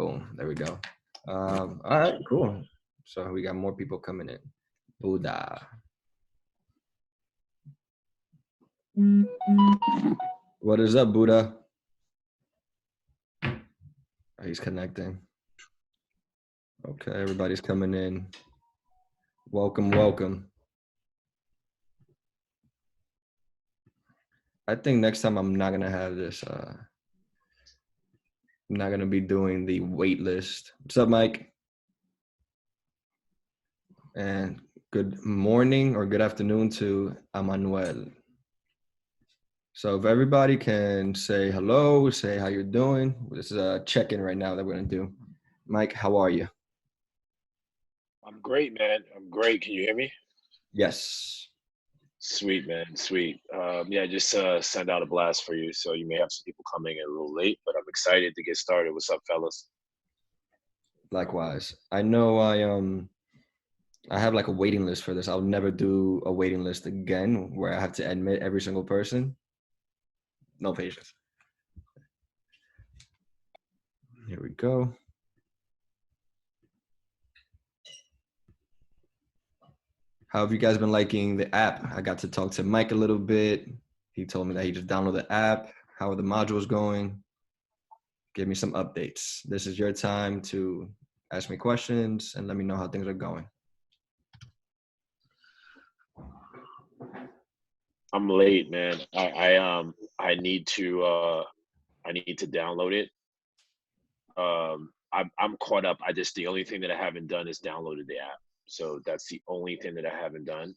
Boom. There we go. All right, cool. So we got more people coming in. Buddha. What is up, Buddha? Oh, he's connecting. Okay, everybody's coming in. Welcome, welcome. I think next time I'm not gonna have this. I'm not gonna be doing the wait list. What's up, Mike? And good morning or good afternoon to Emmanuel. So if everybody can say hello, say how you're doing. This is a check-in right now that we're gonna do. Mike, how are you? I'm great, man. I'm great. Can you hear me? Yes. Sweet, man. Sweet. Yeah, just send out a blast for you. So you may have some people coming in a little late, but I'm excited to get started. What's up, fellas? Likewise. I know I have like a waiting list for this. I'll never do a waiting list again where I have to admit every single person. No patience. Here we go. How have you guys been liking the app? I got to talk to Mike a little bit. He told me that he just downloaded the app. How are the modules going? Give me some updates. This is your time to ask me questions and let me know how things are going. I'm late, man. I need to download it. I'm caught up. The only thing that I haven't done is downloaded the app. So that's the only thing that I haven't done.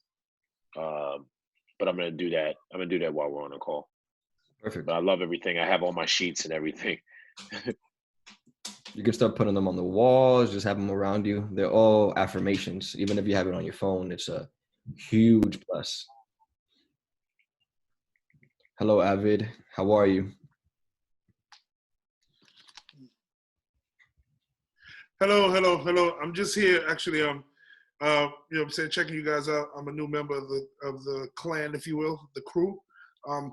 But I'm gonna do that. I'm gonna do that while we're on a call. Perfect. But I love everything. I have all my sheets and everything. You can start putting them on the walls, just have them around you. They're all affirmations. Even if you have it on your phone, it's a huge plus. Hello, Avid. How are you? Hello. I'm just here actually. You know what I'm saying, checking you guys out. I'm a new member of the clan, if you will, the crew.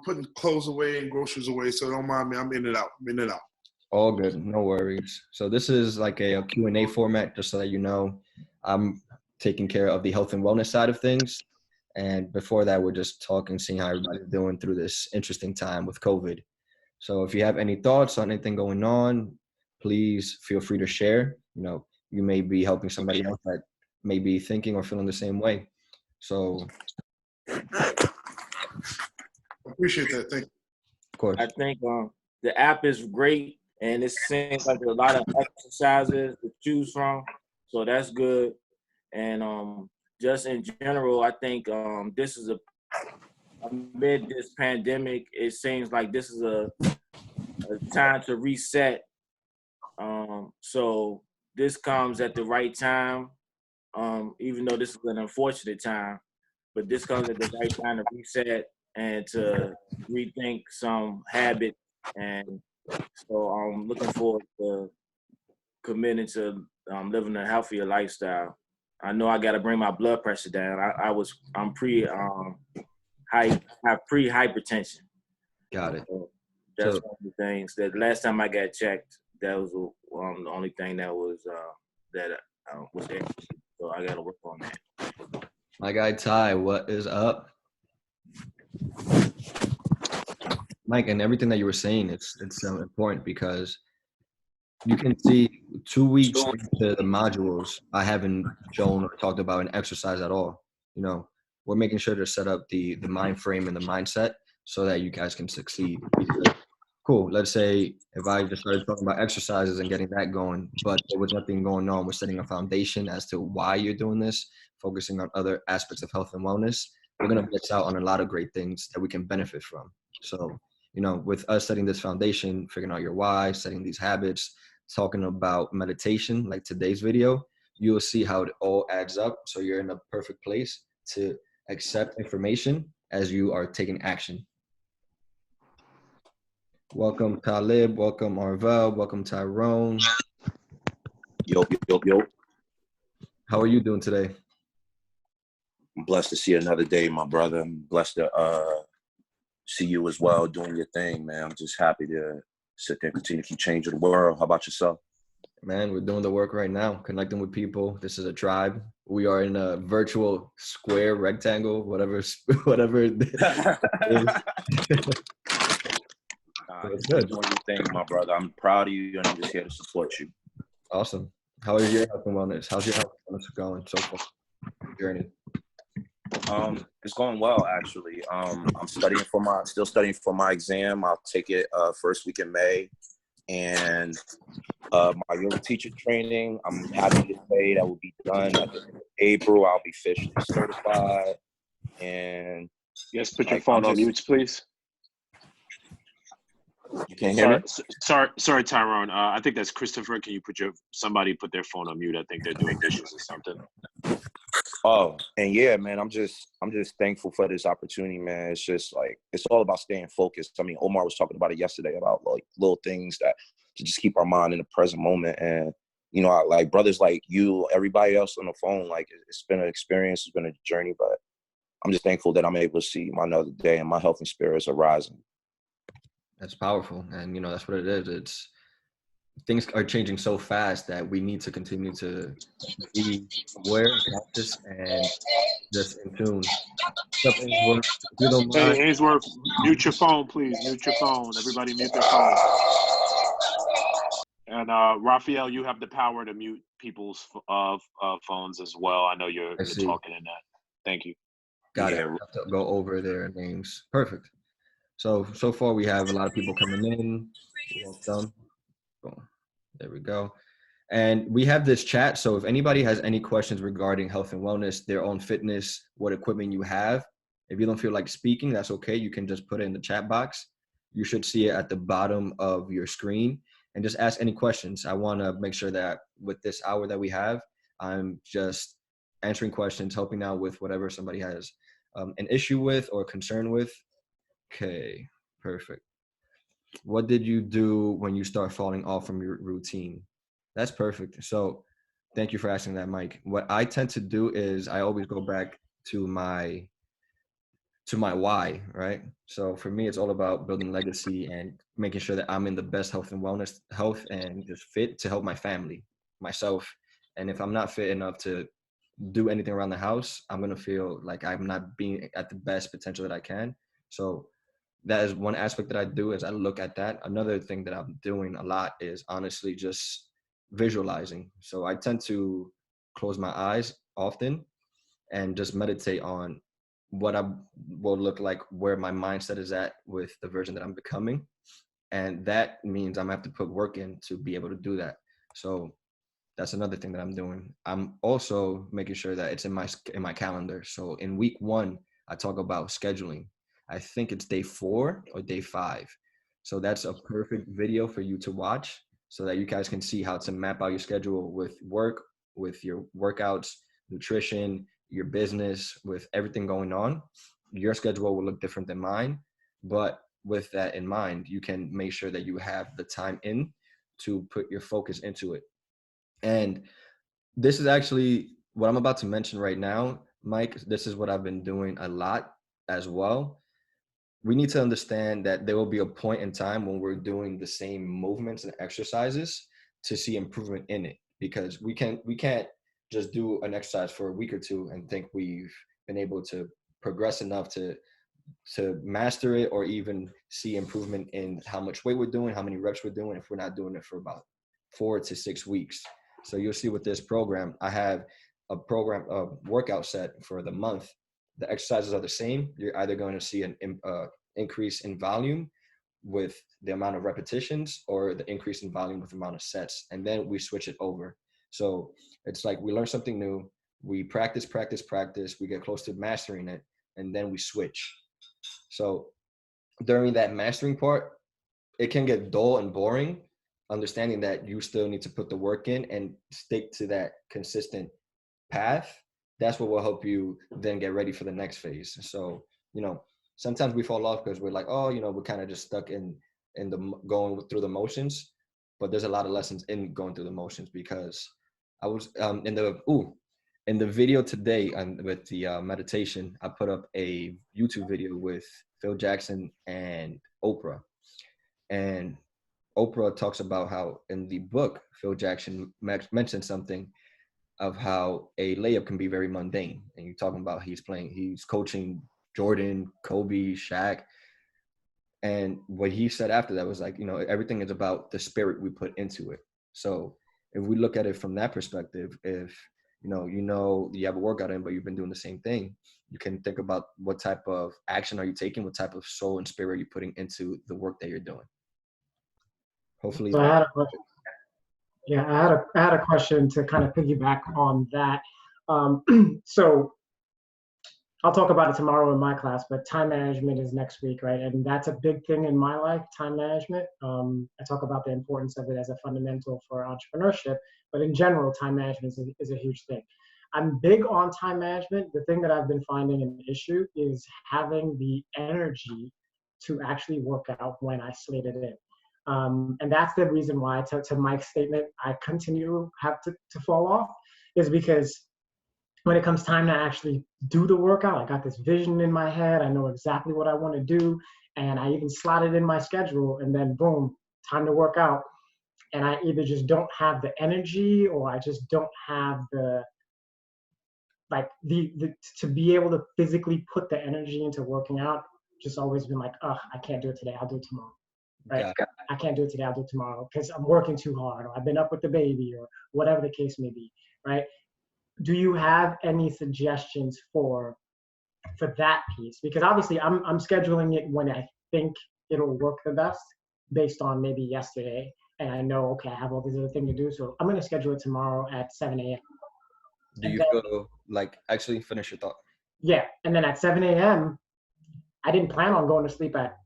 Putting clothes away and groceries away, so don't mind me. I'm in and out. All good, no worries. So this is like a Q&A format, just so that you know. I'm taking care of the health and wellness side of things. And before that, we're just talking, seeing how everybody's doing through this interesting time with COVID. So if you have any thoughts on anything going on, please feel free to share. You know, you may be helping somebody else that may be thinking or feeling the same way. So Appreciate that. Thank you. of course. I think the app is great, and it seems like there's a lot of exercises to choose from, so that's good. And just in general, I think this is amid this pandemic, it seems like this is a time to reset. So this comes at the right time, even though this is an unfortunate time, but this comes at the right time to reset and to rethink some habits. And so I'm looking forward to committing to living a healthier lifestyle. I know I got to bring my blood pressure down. I'm pre-hypertension. Got it. So that's one of the things that last time I got checked, that was the only thing that was there. So I got to work on that. My guy Ty, what is up? Mike, and everything that you were saying, it's so important because you can see 2 weeks into the modules, I haven't shown or talked about an exercise at all. You know, we're making sure to set up the mind frame and the mindset so that you guys can succeed. Cool. Let's say if I just started talking about exercises and getting that going, but there was nothing going on, we're setting a foundation as to why you're doing this, focusing on other aspects of health and wellness, we're going to miss out on a lot of great things that we can benefit from. So, you know, with us setting this foundation, figuring out your why, setting these habits, talking about meditation, like today's video, you will see how it all adds up. So you're in a perfect place to accept information as you are taking action. Welcome, Talib. Welcome, Arvel. Welcome, Tyrone. Yo. How are you doing today? I'm blessed to see another day, my brother. I'm blessed to see you as well doing your thing, man. I'm just happy to sit there and continue to keep changing the world. How about yourself? Man, we're doing the work right now, connecting with people. This is a tribe. We are in a virtual square, rectangle, whatever, whatever it is. It's You're good. doing your thing, my brother. I'm proud of you, and I'm just here to support you. Awesome. How is your health and wellness? How's your health and wellness going so far? Journey. It's going well, actually. I'm still studying for my exam. I'll take it first week in May, and my yoga teacher training. I'm happy to say that will be done at the end of April. I'll be officially certified, and Yes, put your phone on mute, please. You can't hear me? Sorry, Tyrone. I think that's Christopher. Can you somebody put their phone on mute? I think they're doing dishes or something. Oh, and yeah, man, I'm just thankful for this opportunity, man. It's just like, it's all about staying focused. I mean, Omar was talking about it yesterday about like little things that to just keep our mind in the present moment. And, you know, like brothers like you, everybody else on the phone, like it's been an experience, it's been a journey, but I'm just thankful that I'm able to see my another day and my health and spirits are rising. That's powerful. And, you know, that's what it is. It's things are changing so fast that we need to continue to be aware, conscious, and just in tune. What's up, Ainsworth? If you don't Hey, mind, Ainsworth, mute your phone, please. Mute your phone. Everybody mute their phone. And Raphael, you have the power to mute people's phones as well. I know you're talking in that. Thank you. Got it. I have to go over their names. Perfect. So far we have a lot of people coming in. Welcome. Boom. There we go. And we have this chat. So if anybody has any questions regarding health and wellness, their own fitness, what equipment you have, if you don't feel like speaking, that's okay. You can just put it in the chat box. You should see it at the bottom of your screen and just ask any questions. I want to make sure that with this hour that we have, I'm just answering questions, helping out with whatever somebody has an issue with or concern with. Okay, perfect. What did you do when you start falling off from your routine? That's perfect. So thank you for asking that, Mike. What I tend to do is I always go back to my why, right? So for me, it's all about building legacy and making sure that I'm in the best health and just fit to help my family, myself. And if I'm not fit enough to do anything around the house, I'm going to feel like I'm not being at the best potential that I can. So that is one aspect that I do is I look at that. Another thing that I'm doing a lot is honestly just visualizing. So I tend to close my eyes often and just meditate on what I will look like, where my mindset is at with the version that I'm becoming. And that means I'm gonna have to put work in to be able to do that. So that's another thing that I'm doing. I'm also making sure that it's in my calendar. So in week 1, I talk about scheduling. I think it's day 4 or day 5. So that's a perfect video for you to watch so that you guys can see how to map out your schedule with work, with your workouts, nutrition, your business, with everything going on. Your schedule will look different than mine, but with that in mind, you can make sure that you have the time in to put your focus into it. And this is actually what I'm about to mention right now, Mike. This is what I've been doing a lot as well. We need to understand that there will be a point in time when we're doing the same movements and exercises to see improvement in it, because we can't just do an exercise for a week or two and think we've been able to progress enough to master it or even see improvement in how much weight we're doing, how many reps we're doing, if we're not doing it for about 4 to 6 weeks. So you'll see with this program, I have a workout set for the month. The exercises are the same. You're either going to see an increase in volume with the amount of repetitions or the increase in volume with the amount of sets. And then we switch it over. So it's like we learn something new. We practice. We get close to mastering it. And then we switch. So during that mastering part, it can get dull and boring, understanding that you still need to put the work in and stick to that consistent path. That's what will help you then get ready for the next phase. So, you know, sometimes we fall off because we're like, oh, you know, we're kind of just stuck in the going through the motions. But there's a lot of lessons in going through the motions, because I was in the video today with the meditation, I put up a YouTube video with Phil Jackson and Oprah. And Oprah talks about how in the book, Phil Jackson mentioned something of how a layup can be very mundane. And you're talking about he's coaching Jordan, Kobe, Shaq. And what he said after that was like, everything is about the spirit we put into it. So if we look at it from that perspective, if you have a workout in, but you've been doing the same thing, you can think about what type of action are you taking, what type of soul and spirit you're putting into the work that you're doing. Hopefully. So I had a question. Yeah, I had a question to kind of piggyback on that. So I'll talk about it tomorrow in my class, but time management is next week, right? And that's a big thing in my life, time management. I talk about the importance of it as a fundamental for entrepreneurship, but in general, time management is a huge thing. I'm big on time management. The thing that I've been finding an issue is having the energy to actually work out when I slate it in. And that's the reason why, to Mike's statement, I continue to have to fall off, is because when it comes time to actually do the workout, I got this vision in my head. I know exactly what I want to do. And I even slot it in my schedule, and then boom, time to work out. And I either just don't have the energy, or I just don't have the to be able to physically put the energy into working out. Just always been like, oh, I can't do it today. I'll do it tomorrow. Right? Yeah. I can't do it today. I'll do it tomorrow because I'm working too hard, or I've been up with the baby, or whatever the case may be. Right? Do you have any suggestions for that piece? Because obviously I'm scheduling it when I think it'll work the best based on maybe yesterday. And I know, okay, I have all these other things to do. So I'm going to schedule it tomorrow at 7 a.m. Do you feel like, actually finish your thought? Yeah. And then at 7 a.m., I didn't plan on going to sleep at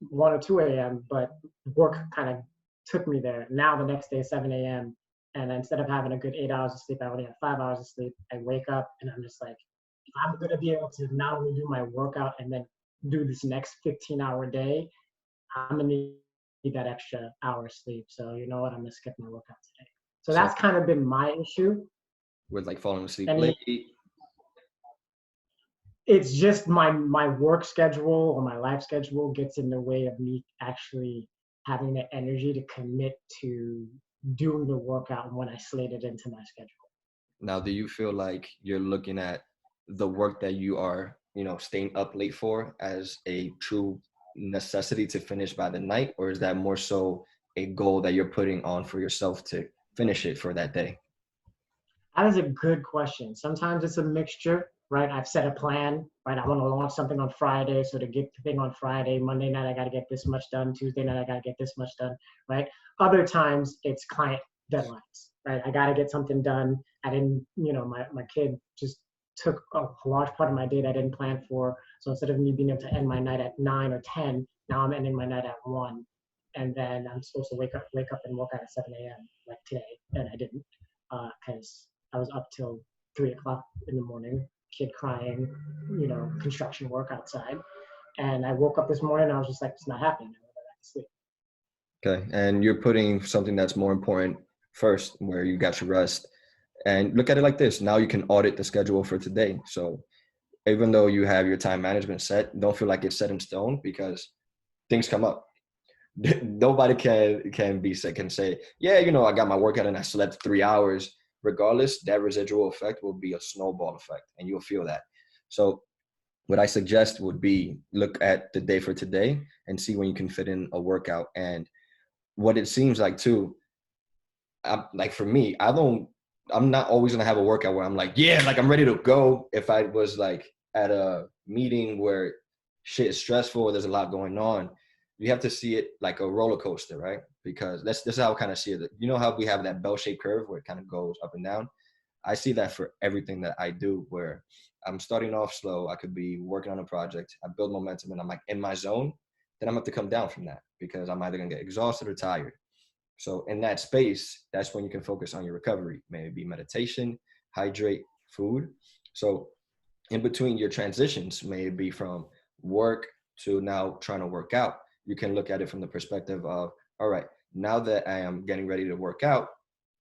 1 or 2 a.m., but work kind of took me there. Now the next day, 7 a.m., and instead of having a good 8 hours of sleep, I only have 5 hours of sleep. I wake up and I'm just like, if I'm going to be able to not only do my workout and then do this next 15-hour day, I'm going to need that extra hour of sleep. So you know what? I'm going to skip my workout today. So that's kind of been my issue. With like falling asleep late? It's just my work schedule or my life schedule gets in the way of me actually having the energy to commit to doing the workout when I slate it into my schedule. Now, do you feel like you're looking at the work that you are, staying up late for as a true necessity to finish by the night? Or is that more so a goal that you're putting on for yourself to finish it for that day? That is a good question. Sometimes it's a mixture, right? I've set a plan, right? I want to launch something on Friday. So to get the thing on Friday, Monday night, I got to get this much done. Tuesday night, I got to get this much done, right? Other times it's client deadlines, right? I got to get something done. I didn't, my kid just took a large part of my day that I didn't plan for. So instead of me being able to end my night at 9 or 10, now I'm ending my night at 1. And then I'm supposed to wake up and work out at 7 a.m. like today. And I didn't because I was up till 3 o'clock in the morning, kid crying, construction work outside. And I woke up this morning and I was just like, it's not happening. I went back to sleep. Okay. And you're putting something that's more important first, where you got your rest. And look at it like this. Now you can audit the schedule for today. So even though you have your time management set, don't feel like it's set in stone, because things come up. Nobody can say, yeah, I got my workout and I slept 3 hours. Regardless, that residual effect will be a snowball effect, and you'll feel that. So what I suggest would be look at the day for today and see when you can fit in a workout. And what it seems like too, like for me, I'm not always going to have a workout where I'm like, yeah, like I'm ready to go. If I was like at a meeting where shit is stressful, there's a lot going on, you have to see it like a roller coaster, right? Because this is how I kind of see it. You know how we have that bell-shaped curve where it kind of goes up and down? I see that for everything that I do, where I'm starting off slow. I could be working on a project. I build momentum and I'm like in my zone. Then I'm going to come down from that because I'm either going to get exhausted or tired. So in that space, that's when you can focus on your recovery. Maybe meditation, hydrate, food. So in between your transitions, maybe from work to now trying to work out, you can look at it from the perspective of, all right, now that I am getting ready to work out,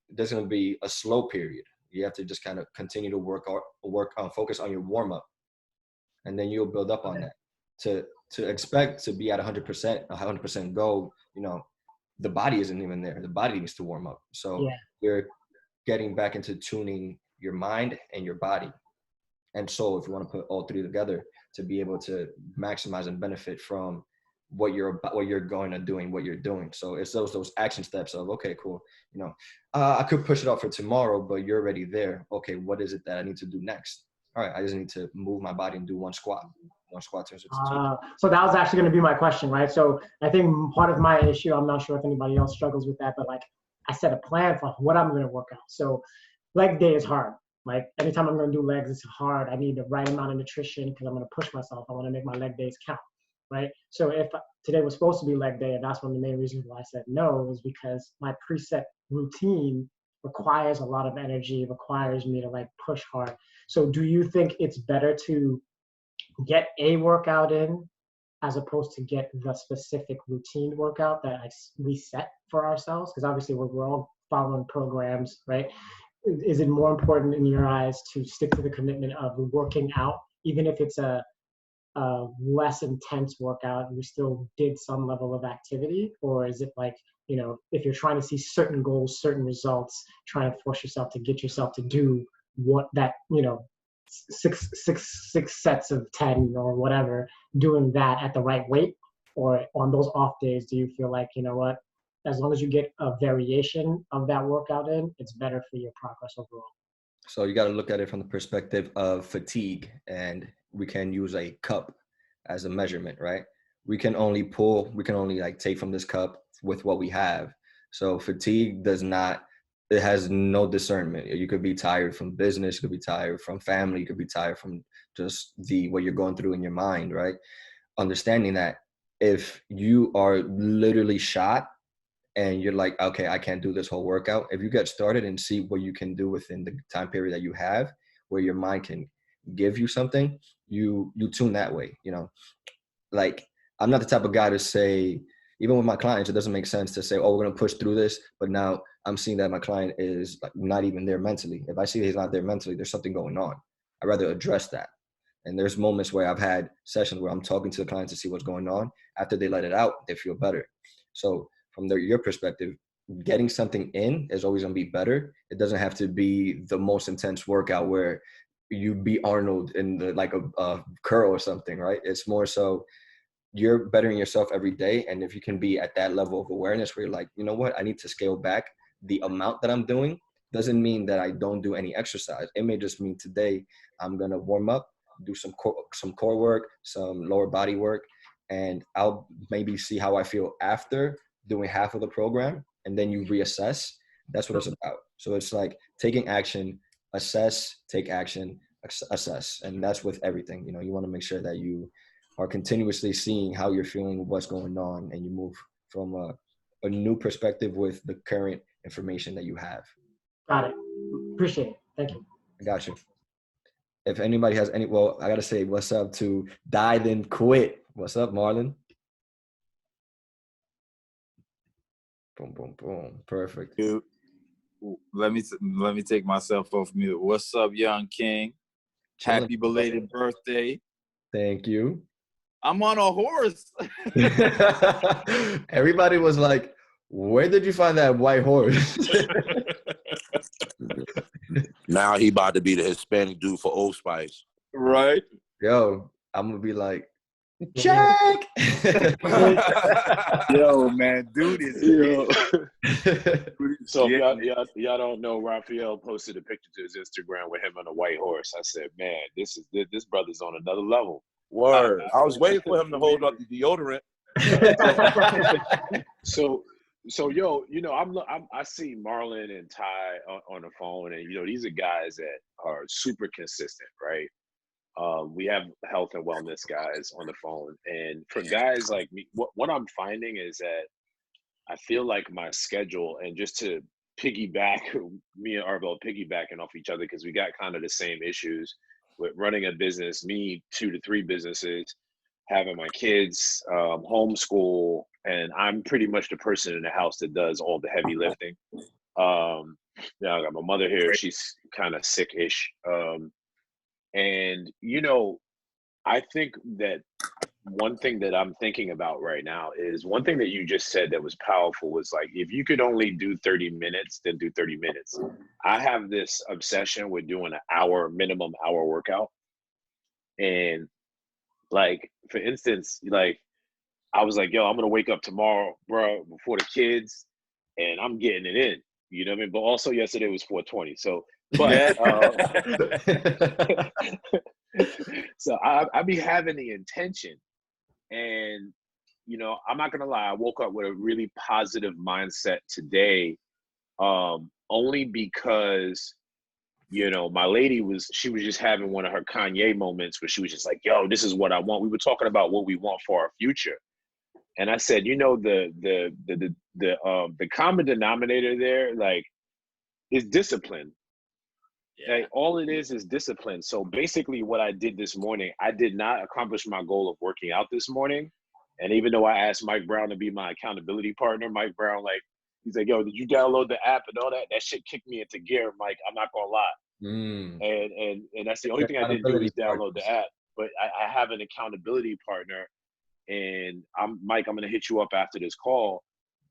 there's going to be a slow period. You have to just kind of continue to work on, focus on your warm up, and then you'll build up on that. To expect to be at 100%, 100% goal, the body isn't even there. The body needs to warm up. So you're getting back into tuning your mind and your body and soul, if you want to put all three together, to be able to maximize and benefit from what you're going to do and what you're doing. So it's those action steps of, okay, cool. You know, I could push it off for tomorrow, but you're already there. Okay, what is it that I need to do next? All right, I just need to move my body and do one squat. One squat turns into two. So that was actually going to be my question, right? So I think part of my issue, I'm not sure if anybody else struggles with that, but like I set a plan for what I'm going to work out. So leg day is hard. Like anytime I'm going to do legs, it's hard. I need the right amount of nutrition because I'm going to push myself. I want to make my leg days count, right? So if today was supposed to be leg day, and that's one of the main reasons why I said no, is because my preset routine requires a lot of energy, requires me to like push hard. So do you think it's better to get a workout in as opposed to get the specific routine workout that we set for ourselves? Because obviously we're all following programs, right? Is it more important in your eyes to stick to the commitment of working out, even if it's a less intense workout, you still did some level of activity? Or is it like, you know, if you're trying to see certain goals, certain results, trying to force yourself to get yourself to do what that, you know, six sets of 10 or whatever, doing that at the right weight? Or on those off days, do you feel like, you know what, as long as you get a variation of that workout in, it's better for your progress overall? So you got to look at it from the perspective of fatigue, and we can use a cup as a measurement, right? We can only like take from this cup with what we have. So fatigue it has no discernment. You could be tired from business, you could be tired from family, you could be tired from just what you're going through in your mind, right? Understanding that if you are literally shot and you're like, okay, I can't do this whole workout. If you get started and see what you can do within the time period that you have, where your mind can give you something, you tune that way, you know? Like, I'm not the type of guy to say, even with my clients, it doesn't make sense to say, oh, we're going to push through this. But now I'm seeing that my client is like not even there mentally. If I see that he's not there mentally, there's something going on. I'd rather address that. And there's moments where I've had sessions where I'm talking to the client to see what's going on. After they let it out, they feel better. So from your perspective, getting something in is always going to be better. It doesn't have to be the most intense workout where you beat Arnold in a curl or something, right? It's more so you're bettering yourself every day. And if you can be at that level of awareness where you're like, you know what, I need to scale back the amount that I'm doing, doesn't mean that I don't do any exercise. It may just mean today I'm going to warm up, do some core work, some lower body work, and I'll maybe see how I feel after doing half of the program, and then you reassess. That's what it's about. So it's like taking action, assess, take action, assess. And that's with everything. You know, you want to make sure that you are continuously seeing how you're feeling, what's going on, and you move from a new perspective with the current information that you have. Got it. Appreciate it. Thank you. I got you. If anybody has I got to say what's up to Die Then Quit. What's up, Marlon? Boom, boom, boom. Perfect. Dude, let me take myself off mute. What's up, young king? Happy belated birthday. Thank you. I'm on a horse. Everybody was like, where did you find that white horse? Now he about to be the Hispanic dude for Old Spice. Right? Yo, I'm going to be like, check. Yo, man, dude is So y'all don't know, Raphael posted a picture to his Instagram with him on a white horse. I said, man, this brother's on another level. Word. I was waiting for him to hold up the deodorant. So yo, you know, I see Marlon and Ty on the phone, and you know, these are guys that are super consistent, right? We have health and wellness guys on the phone, and for guys like me, what I'm finding is that I feel like my schedule, and just to piggyback, me and Arvel piggybacking off each other because we got kind of the same issues with running a business, me 2 to 3 businesses, having my kids, homeschool, and I'm pretty much the person in the house that does all the heavy lifting. Now I got my mother here, she's kind of sick-ish. And, you know, I think that one thing that I'm thinking about right now is one thing that you just said that was powerful was like, if you could only do 30 minutes, then do 30 minutes. I have this obsession with doing an minimum hour workout. And like, for instance, like I was like, yo, I'm going to wake up tomorrow, bro, before the kids, and I'm getting it in, you know what I mean? But also yesterday was 420. So, but, so I be having the intention. And, you know, I'm not gonna lie, I woke up with a really positive mindset today, only because, you know, my lady she was just having one of her Kanye moments where she was just like, yo, this is what I want. We were talking about what we want for our future. And I said, you know, the common denominator there, like, is discipline. Yeah. Like, all it is discipline. So basically what I did this morning, I did not accomplish my goal of working out this morning. And even though I asked Mike Brown to be my accountability partner, Mike Brown, like, he's like, yo, did you download the app and all that? That shit kicked me into gear, Mike. I'm not gonna lie. And that's the only thing I didn't do is download the app. But I have an accountability partner, and Mike, I'm gonna hit you up after this call.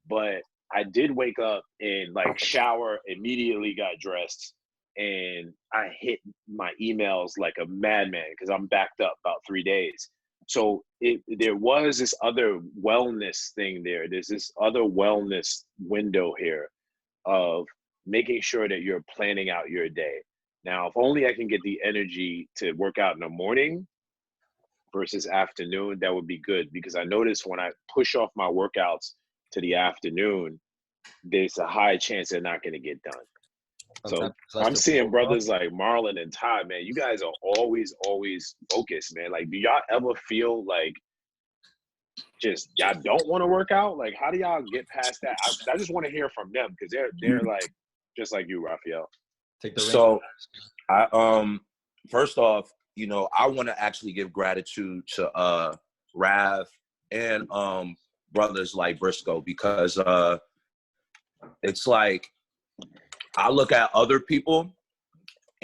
But I did wake up and like shower, immediately got dressed, and I hit my emails like a madman because I'm backed up about 3 days. So there was this other wellness thing there. There's this other wellness window here of making sure that you're planning out your day. Now, if only I can get the energy to work out in the morning versus afternoon, that would be good, because I notice when I push off my workouts to the afternoon, there's a high chance they're not going to get done. So I'm seeing brothers like Marlon and Ty, man, you guys are always focused, man. Like, do y'all ever feel like just y'all don't want to work out? Like, how do y'all get past that? I just want to hear from them, because they're like just like you, Raphael. Take the reins. So I first off, you know, I want to actually give gratitude to Rav and brothers like Briscoe, because it's like I look at other people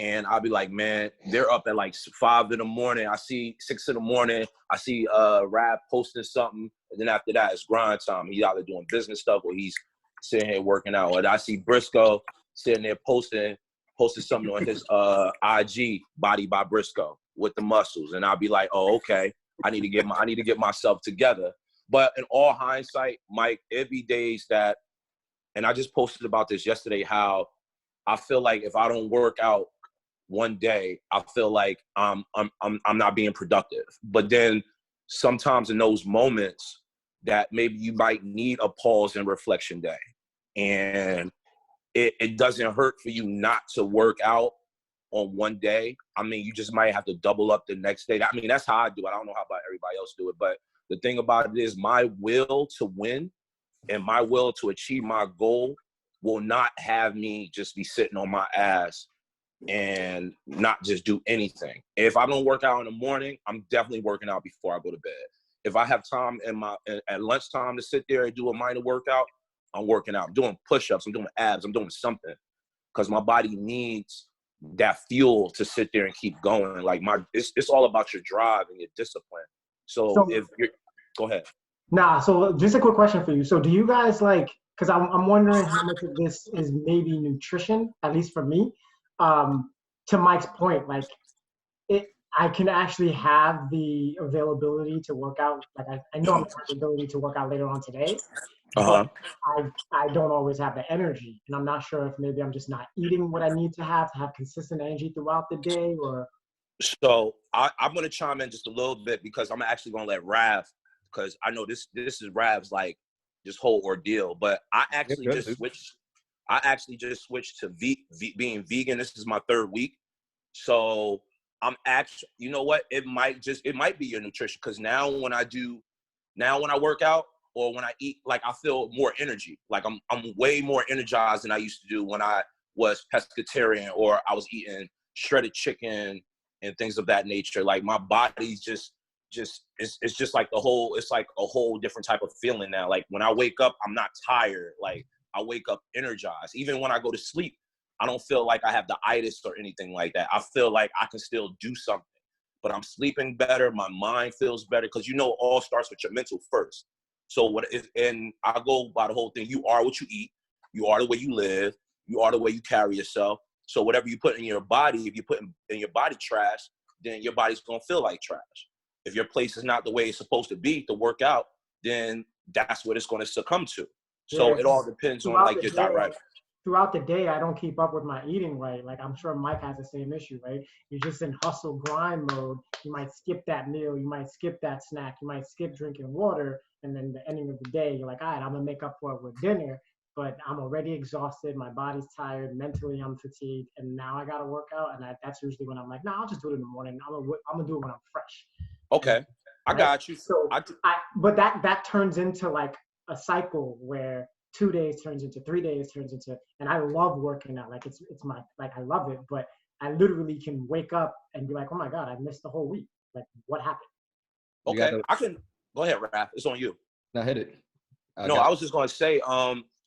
and I'll be like, man, they're up at like 5 in the morning. I see 6 in the morning. I see Rav posting something. And then after that, it's grind time. He's either doing business stuff or he's sitting here working out. And I see Briscoe sitting there posting something on his IG, Body by Briscoe, with the muscles. And I'll be like, oh, okay. I need to get myself together. But in all hindsight, Mike, it'd be days that, and I just posted about this yesterday, how I feel like if I don't work out one day, I feel like I'm not being productive. But then sometimes in those moments that maybe you might need a pause and reflection day, and it doesn't hurt for you not to work out on one day. I mean, you just might have to double up the next day. I mean, that's how I do it. I don't know how about everybody else do it, but the thing about it is my will to win and my will to achieve my goal will not have me just be sitting on my ass and not just do anything. If I don't work out in the morning, I'm definitely working out before I go to bed. If I have time at lunchtime to sit there and do a minor workout, I'm working out. I'm doing push-ups, I'm doing abs, I'm doing something, because my body needs that fuel to sit there and keep going. Like it's all about your drive and your discipline. So if you're, go ahead. Nah, so just a quick question for you. So do you guys like, because I'm wondering how much of this is maybe nutrition, at least for me. To Mike's point, like I can actually have the availability to work out. Like I know I'm have the ability to work out later on today, but I don't always have the energy. And I'm not sure if maybe I'm just not eating what I need to have consistent energy throughout the day, or. So I'm going to chime in just a little bit, because I'm actually going to let Rav, because I know this is Rav's like this whole ordeal, but I actually just switched to being vegan. This is my 3rd week. So I'm actually, you know what? It might be your nutrition, because now when I work out or when I eat, like I feel more energy. Like I'm way more energized than I used to do when I was pescatarian or I was eating shredded chicken and things of that nature. Like my body's it's just like it's like a whole different type of feeling now. Like when I wake up, I'm not tired. Like I wake up energized. Even when I go to sleep, I don't feel like I have the itis or anything like that. I feel like I can still do something. but I'm sleeping better. My mind feels better because all starts with your mental first. So and I go by the whole thing. You are what you eat. You are the way you live. You are the way you carry yourself. So whatever you put in your body, if you put in your body trash, then your body's going to feel like trash. If your place is not the way it's supposed to be to work out, then that's what it's going to succumb to. So it all depends on like your direct. Throughout the day, I don't keep up with my eating right. Like I'm sure Mike has the same issue, right? You're just in hustle grind mode. You might skip that meal. You might skip that snack. You might skip drinking water. And then the ending of the day, you're like, all right, I'm going to make up for it with dinner. But I'm already exhausted. My body's tired. Mentally, I'm fatigued. And now I got to work out. And that's usually when I'm like, no, I'll just do it in the morning. I'm gonna do it when I'm fresh. Okay. I got you. So but that turns into like a cycle where 2 days turns into 3 days turns into, and I love working out. Like it's my, like, I love it, but I literally can wake up and be like, oh my God, I missed the whole week. Like what happened? Okay. I can go ahead, Raph. It's on you. Now hit it. I was just going to say,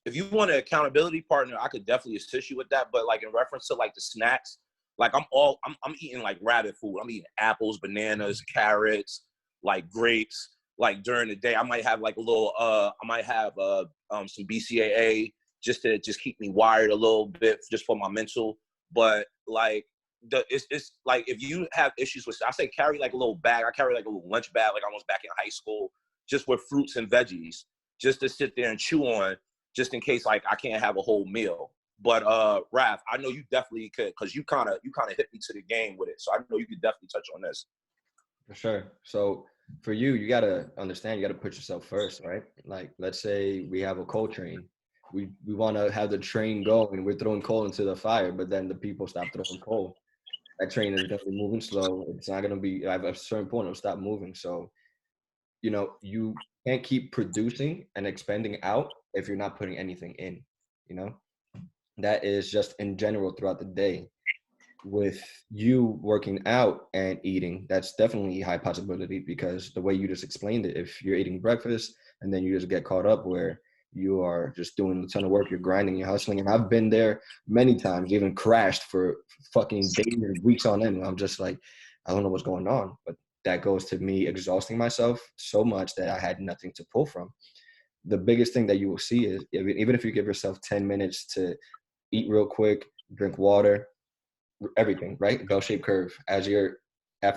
if you want an accountability partner, I could definitely assist you with that. But like in reference to like the snacks, like I'm eating like rabbit food. I'm eating apples, bananas, carrots, like grapes. Like during the day, I might have like a little, some BCAA just to keep me wired a little bit, just for my mental. But like it's like if you have issues with, I say carry like a little bag. I carry like a little lunch bag, like I was back in high school, just with fruits and veggies, just to sit there and chew on, just in case like I can't have a whole meal. But Raph, I know you definitely could, because you kind of hit me to the game with it. So I know you could definitely touch on this. For sure. So for you got to understand, you got to put yourself first, right? Like, let's say we have a coal train. We want to have the train going. We're throwing coal into the fire, but then the people stop throwing coal. That train is going to be moving slow. It's not going to be, at a certain point, it'll stop moving. So, you can't keep producing and expanding out if you're not putting anything in, That is just in general throughout the day. With you working out and eating, that's definitely a high possibility, because the way you just explained it, if you're eating breakfast and then you just get caught up where you are just doing a ton of work, you're grinding, you're hustling. And I've been there many times, even crashed for fucking days and weeks on end. I'm just like, I don't know what's going on. But that goes to me exhausting myself so much that I had nothing to pull from. The biggest thing that you will see is, even if you give yourself 10 minutes to eat real quick, drink water, everything, right? Bell-shaped curve. After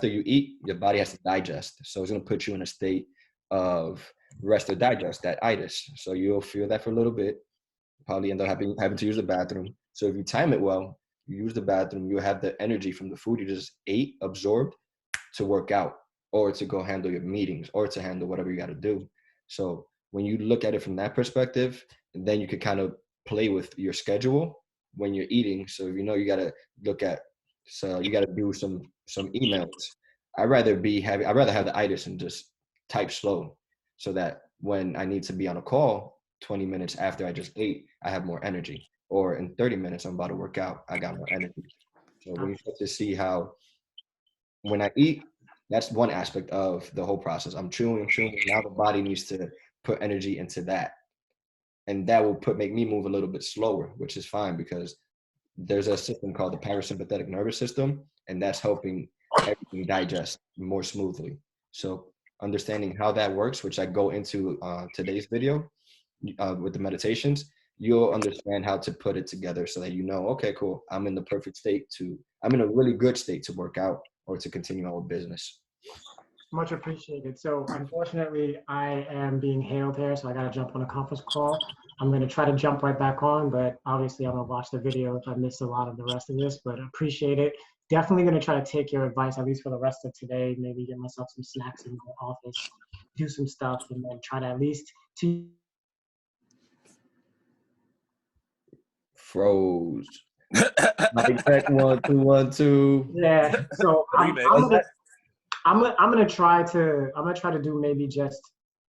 you eat, your body has to digest. So it's going to put you in a state of rest or digest, that itis. So you'll feel that for a little bit, probably end up having to use the bathroom. So if you time it well, you use the bathroom, you have the energy from the food you just ate, absorbed, to work out, or to go handle your meetings, or to handle whatever you got to do. So when you look at it from that perspective, then you can kind of play with your schedule when you're eating. So you got to look at, so you got to do some emails. I'd rather have the itis and just type slow, so that when I need to be on a call 20 minutes after I just ate, I have more energy. Or in 30 minutes, I'm about to work out, I got more energy. So when you start to see how, when I eat, that's one aspect of the whole process. I'm chewing. Now the body needs to put energy into that. And that will make me move a little bit slower, which is fine, because there's a system called the parasympathetic nervous system, and that's helping everything digest more smoothly. So understanding how that works, which I go into today's video with the meditations, you'll understand how to put it together so that okay, cool, I'm in a really good state to work out or to continue our business. Much appreciated. So unfortunately, I am being hailed here, so I got to jump on a conference call. I'm going to try to jump right back on, but obviously I'm going to watch the video if I missed a lot of the rest of this, but appreciate it. Definitely going to try to take your advice, at least for the rest of today, maybe get myself some snacks in the office, do some stuff, and then try to at least Froze. Mic check 1 2 1 2. Yeah. So I'm gonna try to do maybe just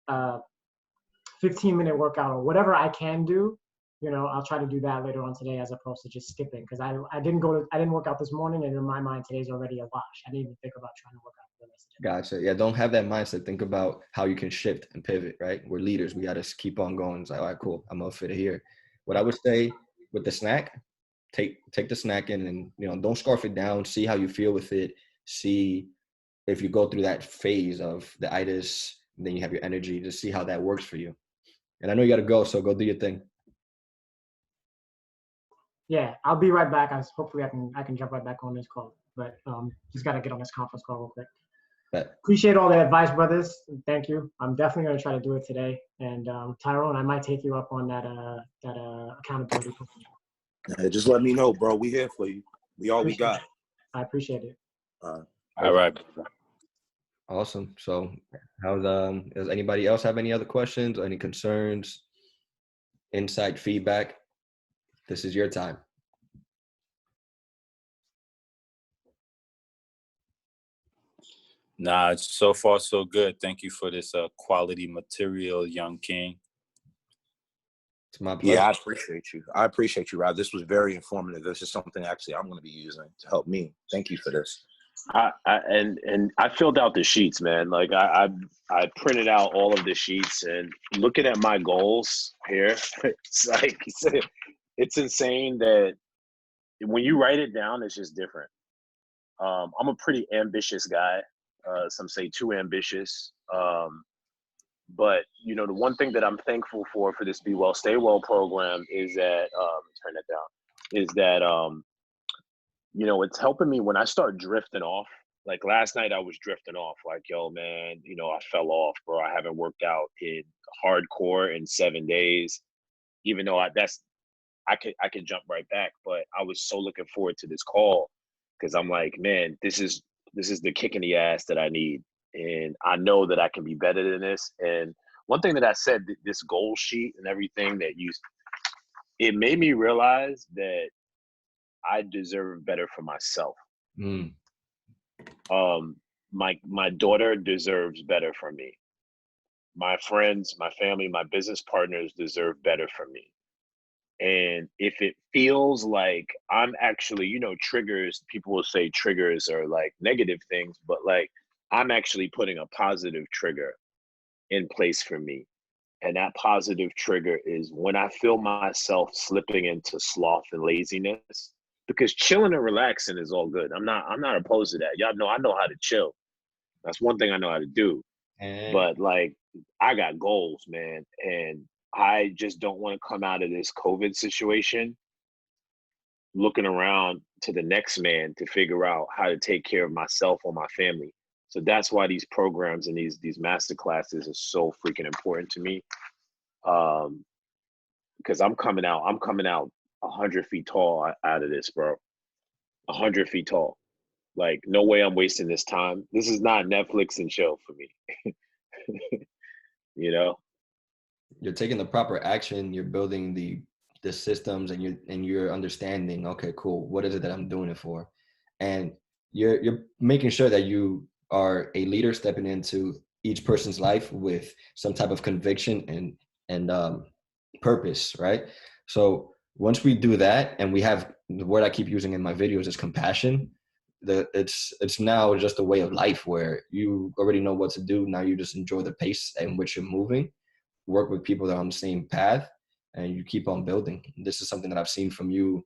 15-minute workout or whatever I can do. I'll try to do that later on today, as opposed to just skipping, because I didn't work out this morning, and in my mind today's already a wash. I didn't even think about trying to work out for the rest of the day. Gotcha. Yeah, don't have that mindset. Think about how you can shift and pivot, right? We're leaders. We got to keep on going. It's like, all right, cool, I'm gonna fit it here. What I would say with the snack, take the snack in, and don't scarf it down. See how you feel with it. See if you go through that phase of the itis, then you have your energy to see how that works for you. And I know you got to go, so go do your thing. Yeah, I'll be right back. Hopefully I can jump right back on this call, but just got to get on this conference call real quick. Bet. Appreciate all the advice, brothers. Thank you. I'm definitely going to try to do it today. And Tyrone, I might take you up on that accountability program. Yeah, just let me know, bro. We here for you. We all we got. I appreciate it. All right. Awesome. So does anybody else have any other questions, any concerns, insight, feedback? This is your time. Nah, so far so good. Thank you for this quality material, young king. It's my pleasure. Yeah, I appreciate you, Rob. This was very informative. This is something actually I'm going to be using to help me. Thank you for this. And I filled out the sheets, man. Like I printed out all of the sheets, and looking at my goals here, it's like it's insane that when you write it down, it's just different. I'm a pretty ambitious guy. Some say too ambitious. But you know, the one thing that I'm thankful for this Be Well, Stay Well program is that turn that down. Is that you know, it's helping me when I start drifting off. Like last night I was drifting off, like, yo, man, you know, I fell off, bro. I haven't worked out in hardcore in 7 days, even though I could jump right back. But I was so looking forward to this call because I'm like, man, this is the kick in the ass that I need. And I know that I can be better than this. And one thing that I said, this goal sheet and everything it made me realize that I deserve better for myself. My daughter deserves better from me. My friends, my family, my business partners deserve better from me. And if it feels like I'm actually, you know, triggers, people will say triggers are like negative things, but like I'm actually putting a positive trigger in place for me. And that positive trigger is when I feel myself slipping into sloth and laziness, because chilling and relaxing is all good. I'm not opposed to that. Y'all know I know how to chill. That's one thing I know how to do. But like I got goals, man, and I just don't want to come out of this COVID situation looking around to the next man to figure out how to take care of myself or my family. So that's why these programs and these master classes are so freaking important to me. Because I'm coming out 100 feet tall out of this, bro. 100 feet tall. Like, no way I'm wasting this time. This is not Netflix and chill for me. You know? You're taking the proper action. You're building the systems, and you're understanding, okay, cool, what is it that I'm doing it for? And you're making sure that you are a leader stepping into each person's life with some type of conviction and purpose, right? So once we do that, and we have the word I keep using in my videos is compassion, it's now just a way of life where you already know what to do. Now you just enjoy the pace in which you're moving, work with people that are on the same path, and you keep on building. This is something that I've seen from you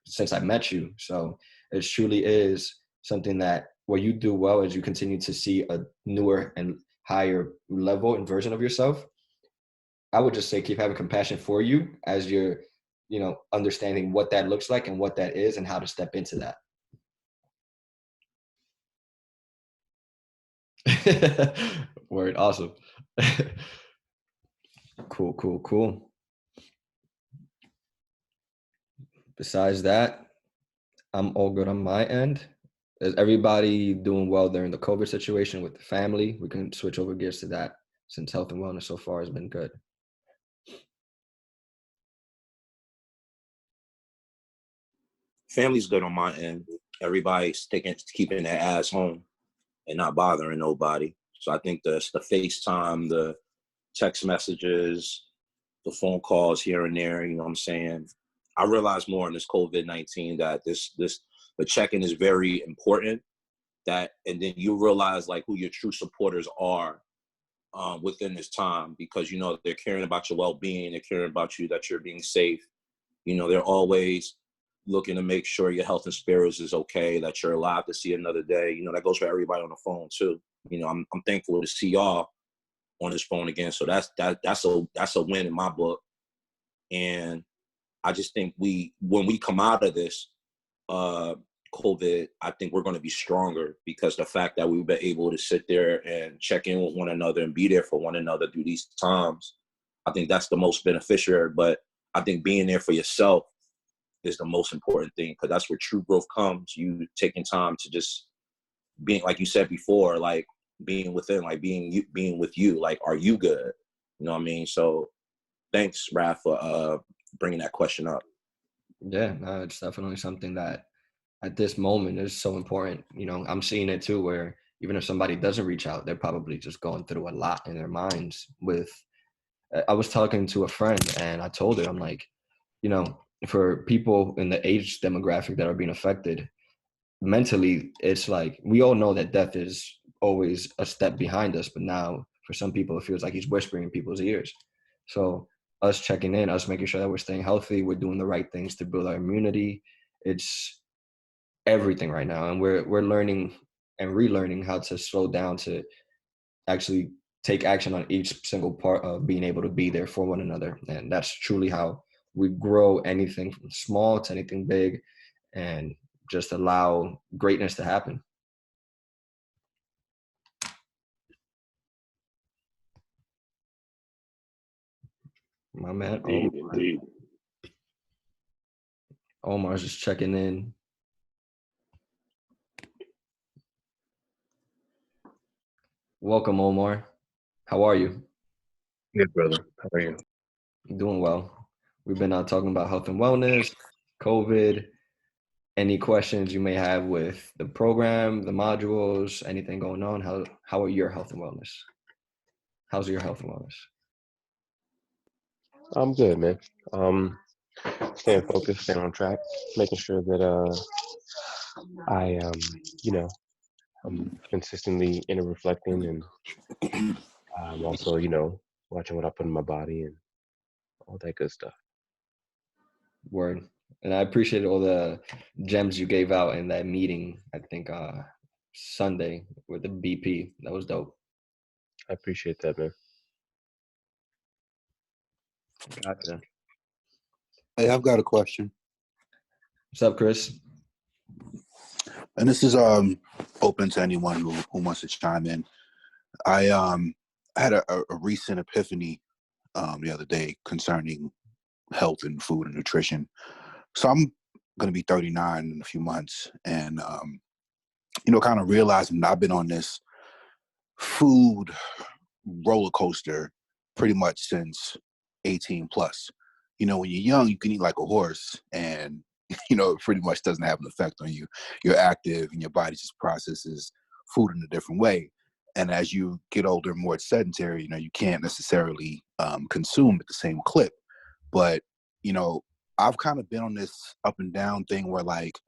since I met you. So it truly is something that what you do well is you continue to see a newer and higher level and version of yourself. I would just say keep having compassion for you as you're, you know, understanding what that looks like and what that is and how to step into that. Word. Awesome. Cool. Besides that, I'm all good on my end. Is everybody doing well during the COVID situation with the family? We can switch over gears to that since health and wellness so far has been good. Family's good on my end. Everybody's keeping their ass home and not bothering nobody. So I think the FaceTime, the text messages, the phone calls here and there, you know what I'm saying? I realized more in this COVID-19 that the check-in is very important. And then you realize like who your true supporters are within this time, because, you know, they're caring about your well-being, they're caring about you, that you're being safe. You know, they're always looking to make sure your health and spirits is okay, that you're alive to see another day. You know, that goes for everybody on the phone too. You know, I'm thankful to see y'all on this phone again. So that's a win in my book. And I just think when we come out of this COVID, I think we're going to be stronger, because the fact that we've been able to sit there and check in with one another and be there for one another through these times, I think that's the most beneficiary. But I think being there for yourself is the most important thing, because that's where true growth comes. You taking time to just being, like you said before, like being within, like being with you, like, are you good? You know what I mean? So thanks, Raph, for bringing that question up. Yeah, no, it's definitely something that at this moment is so important. You know, I'm seeing it too, where even if somebody doesn't reach out, they're probably just going through a lot in their minds with, I was talking to a friend and I told her, I'm like, you know, for people in the age demographic that are being affected mentally, it's like, we all know that death is always a step behind us, but now for some people, it feels like he's whispering in people's ears. So us checking in, us making sure that we're staying healthy, we're doing the right things to build our immunity. It's everything right now. And we're learning and relearning how to slow down, to actually take action on each single part of being able to be there for one another. And that's truly how we grow anything from small to anything big, and just allow greatness to happen. My man, Indeed. Omar's just checking in. Welcome, Omar. How are you? Good, brother. How are you? Doing well. We've been talking about health and wellness, COVID. Any questions you may have with the program, the modules, anything going on? How are your health and wellness? How's your health and wellness? I'm good, man. Staying focused, staying on track, making sure that I you know, I'm consistently inner reflecting, and also, you know, watching what I put in my body and all that good stuff. Word. And I appreciate all the gems you gave out in that meeting, I think Sunday with the BP. That was dope. I appreciate that, man. Gotcha. Hey, I've got a question. What's up, Chris? And this is open to anyone who wants to chime in. I had a recent epiphany the other day concerning health and food and nutrition. So I'm going to be 39 in a few months, and you know, kind of realizing that I've been on this food roller coaster pretty much since 18 plus. You know, when you're young, you can eat like a horse, and you know, it pretty much doesn't have an effect on you. You're active, and your body just processes food in a different way. And as you get older, more sedentary, you know, you can't necessarily consume at the same clip. But you know, I've kind of been on this up and down thing where like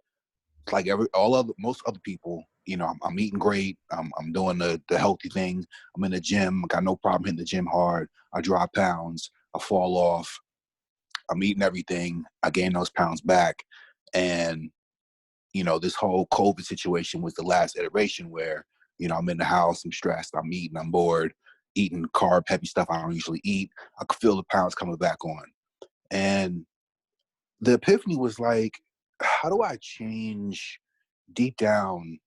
most other people, you know, I'm eating great. I'm doing the healthy thing. I'm in the gym. I got no problem hitting the gym hard. I drop pounds. I fall off. I'm eating everything. I gain those pounds back. And, you know, this whole COVID situation was the last iteration where, you know, I'm in the house, I'm stressed, I'm eating, I'm bored, eating carb heavy stuff I don't usually eat. I could feel the pounds coming back on. And the epiphany was like, how do I change deep down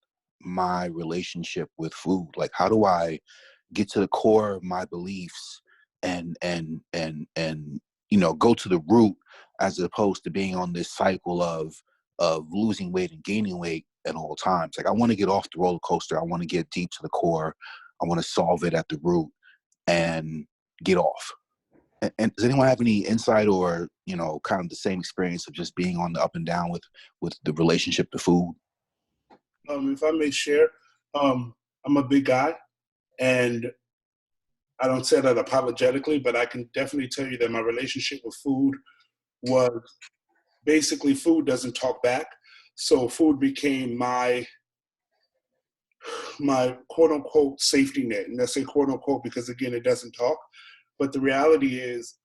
my relationship with food? Like, how do I get to the core of my beliefs and you know, go to the root, as opposed to being on this cycle of losing weight and gaining weight at all times? Like, I want to get off the roller coaster. I want to get deep to the core. I want to solve it at the root and get off. And does anyone have any insight or, you know, kind of the same experience of just being on the up and down with the relationship to food? If I may share, I'm a big guy, and I don't say that apologetically, but I can definitely tell you that my relationship with food was basically food doesn't talk back. So food became my quote unquote safety net. And I say quote unquote because, again, it doesn't talk. But the reality is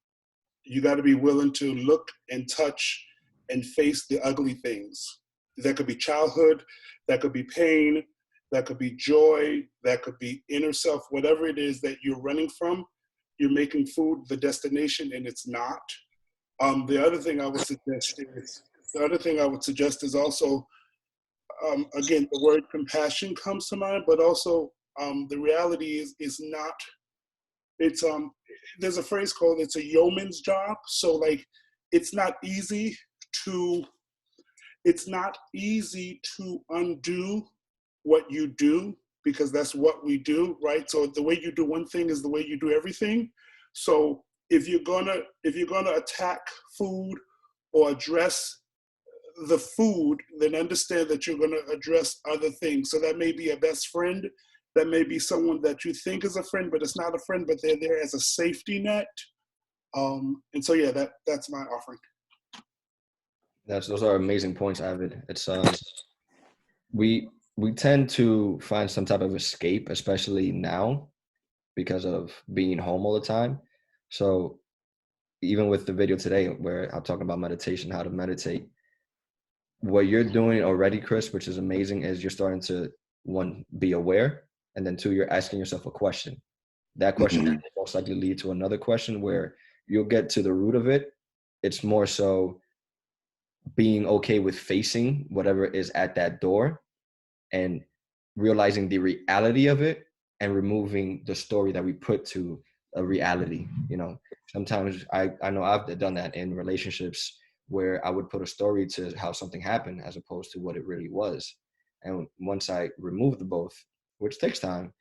you got to be willing to look and touch and face the ugly things. That could be childhood, that could be pain, that could be joy, that could be inner self, whatever it is that you're running from. You're making food the destination, and it's not. The other thing I would suggest is also, again, the word compassion comes to mind, but also the reality is not. It's there's a phrase called it's a yeoman's job. So like, it's not easy to undo what you do, because that's what we do, right? So the way you do one thing is the way you do everything. So if you're gonna attack food or address the food, then understand that you're gonna address other things. So that may be a best friend, that may be someone that you think is a friend, but it's not a friend, but they're there as a safety net. And so yeah, that's my offering. Those are amazing points, Avid. It's we tend to find some type of escape, especially now, because of being home all the time. So even with the video today where I'm talking about meditation, how to meditate, what you're doing already, Chris, which is amazing, is you're starting to, one, be aware, and then two, you're asking yourself a question. That question will most likely lead to another question where you'll get to the root of it. It's more so being okay with facing whatever is at that door and realizing the reality of it and removing the story that we put to a reality. Sometimes I know I've done that in relationships where I would put a story to how something happened as opposed to what it really was. And once I removed the both, which takes time,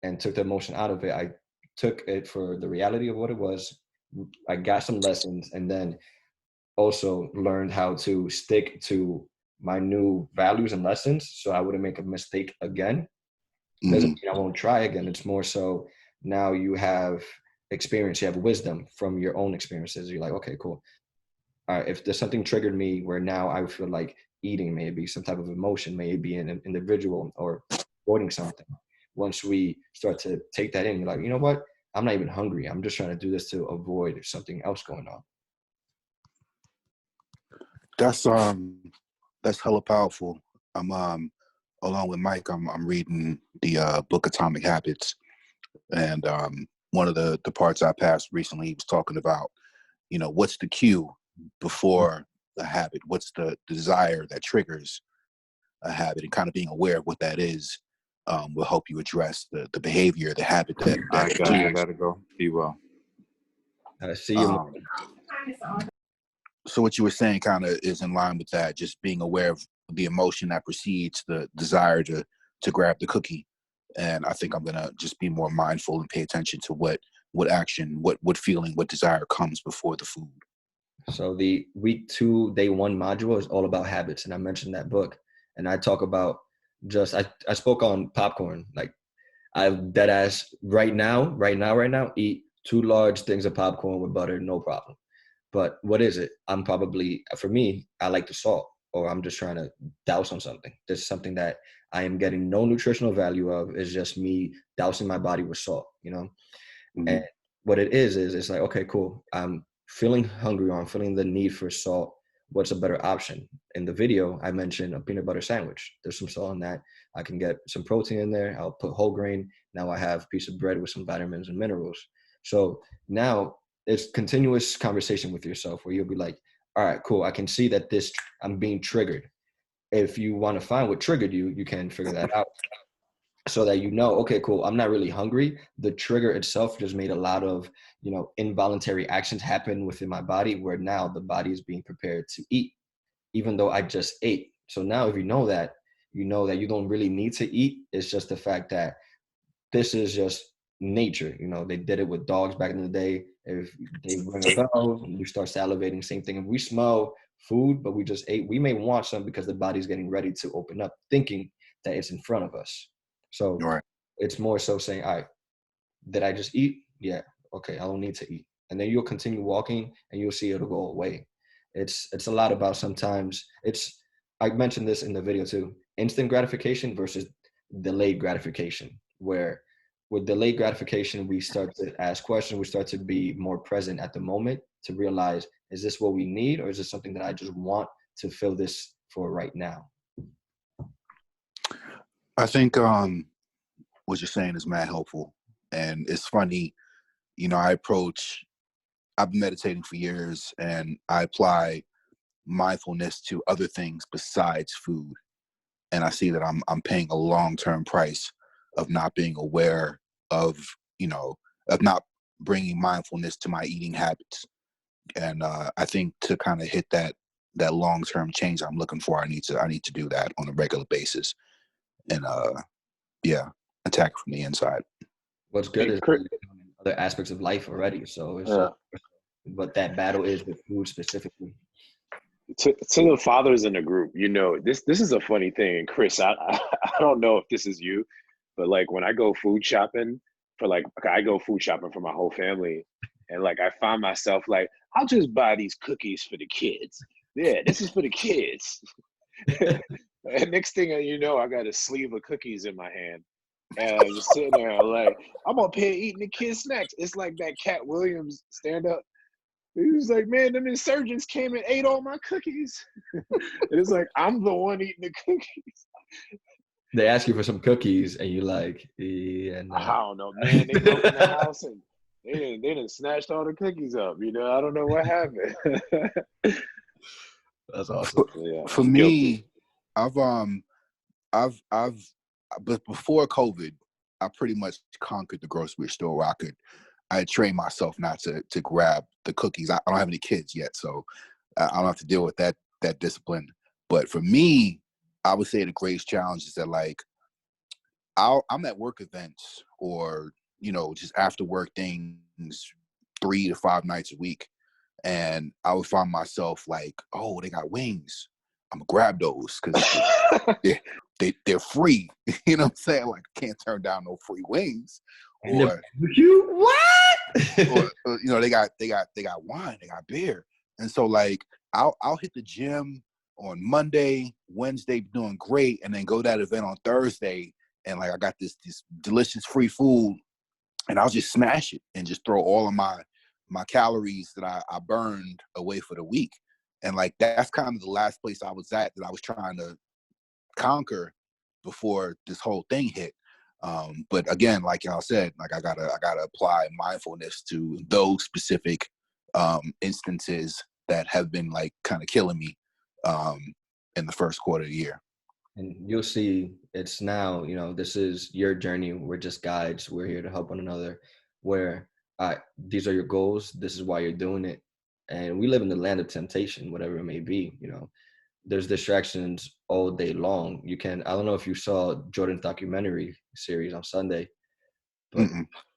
and took the emotion out of it, I took it for the reality of what it was. I got some lessons, and then also learned how to stick to my new values and lessons so I wouldn't make a mistake again. Doesn't mean I won't try again. It's more so now you have experience, you have wisdom from your own experiences. You're like, okay, cool. All right, if there's something triggered me where now I feel like eating, maybe some type of emotion, maybe an individual or avoiding something. Once we start to take that in, you're like, you know what? I'm not even hungry. I'm just trying to do this to avoid something else going on. That's hella powerful. I'm along with Mike, I'm reading the book Atomic Habits, and one of the parts I passed recently, he was talking about, what's the cue before a habit? What's the desire that triggers a habit, and kind of being aware of what that is will help you address the behavior, the habit that I gotta go. Be well. See you. So what you were saying kind of is in line with that, just being aware of the emotion that precedes the desire to grab the cookie. And I think I'm gonna just be more mindful and pay attention to what action, what feeling, what desire comes before the food. So the week 2, day 1 module is all about habits, and I mentioned that book, and I talk about I spoke on popcorn. Like, I dead ass right now eat 2 large things of popcorn with butter, no problem. But what is it? For me, I like the salt, or I'm just trying to douse on something. There's something that I am getting no nutritional value of. It's just me dousing my body with salt, Mm-hmm. And what it is it's like, okay, cool. I'm feeling hungry, or I'm feeling the need for salt. What's a better option? In the video, I mentioned a peanut butter sandwich. There's some salt in that. I can get some protein in there. I'll put whole grain. Now I have a piece of bread with some vitamins and minerals. So now it's continuous conversation with yourself where you'll be like, all right, cool. I can see that I'm being triggered. If you want to find what triggered you, you can figure that out so that okay, cool. I'm not really hungry. The trigger itself just made a lot of, involuntary actions happen within my body where now the body is being prepared to eat, even though I just ate. So now if you know that you don't really need to eat. It's just the fact that this is just nature. They did it with dogs back in the day. If they ring a bell, you start salivating. Same thing. If we smell food, but we just ate, we may want some because the body's getting ready to open up, thinking that it's in front of us. So right. It's more so saying, all right, did I just eat? Yeah. Okay, I don't need to eat. And then you'll continue walking and you'll see it'll go away. It's a lot about sometimes I mentioned this in the video too, instant gratification versus delayed gratification, where with delayed gratification, we start to ask questions. We start to be more present at the moment to realize, is this what we need, or is this something that I just want to fill this for right now? I think what you're saying is mad helpful. And it's funny, you know, I've been meditating for years, and I apply mindfulness to other things besides food. And I see that I'm paying a long-term price of not being aware of, you know, of not bringing mindfulness to my eating habits. And I think to kind of hit that long-term change I'm looking for, I need to do that on a regular basis. And yeah, attack from the inside. What's good Hey, is Chris, other aspects of life already. So it's uh, but that battle is with food specifically. to the fathers in the group, you know, this is a funny thing. And Chris, I don't know if this is you, but like when I go food shopping I go food shopping for my whole family, and like I find myself like, I'll just buy these cookies for the kids. Yeah, this is for the kids. And next thing you know, I got a sleeve of cookies in my hand. And I'm just sitting there like, I'm up here eating the kids' snacks. It's like that Cat Williams stand up. He was like, man, them insurgents came and ate all my cookies. And it's like, I'm the one eating the cookies. They ask you for some cookies, and you like, yeah, no. I don't know, man. They broke in the house and they done snatched all the cookies up. You know, I don't know what happened. That's awesome. Yeah, For I'm me, guilty. but before COVID, I pretty much conquered the grocery store where I trained myself not to grab the cookies. I don't have any kids yet, so I don't have to deal with that discipline. But for me, I would say the greatest challenge is that like I'm at work events or, you know, just after work things 3 to 5 nights a week, and I would find myself like, oh, they got wings, I'm gonna grab those because they're free. You know what I'm saying? Like, I can't turn down no free wings. Or you what? or you know, they got wine, they got beer, and so like I'll hit the gym on Monday, Wednesday doing great, and then go to that event on Thursday, and like I got this delicious free food, and I'll just smash it and just throw all of my calories that I burned away for the week. And like that's kind of the last place I was at that I was trying to conquer before this whole thing hit. But again, like y'all said, like I gotta apply mindfulness to those specific instances that have been like kind of killing me in the first quarter of the year. And you'll see it's now, you know, this is your journey. We're just guides. We're here to help one another. Where these are your goals. This is why you're doing it. And we live in the land of temptation, whatever it may be. You know, there's distractions all day long. I don't know if you saw Jordan's documentary series on Sunday, but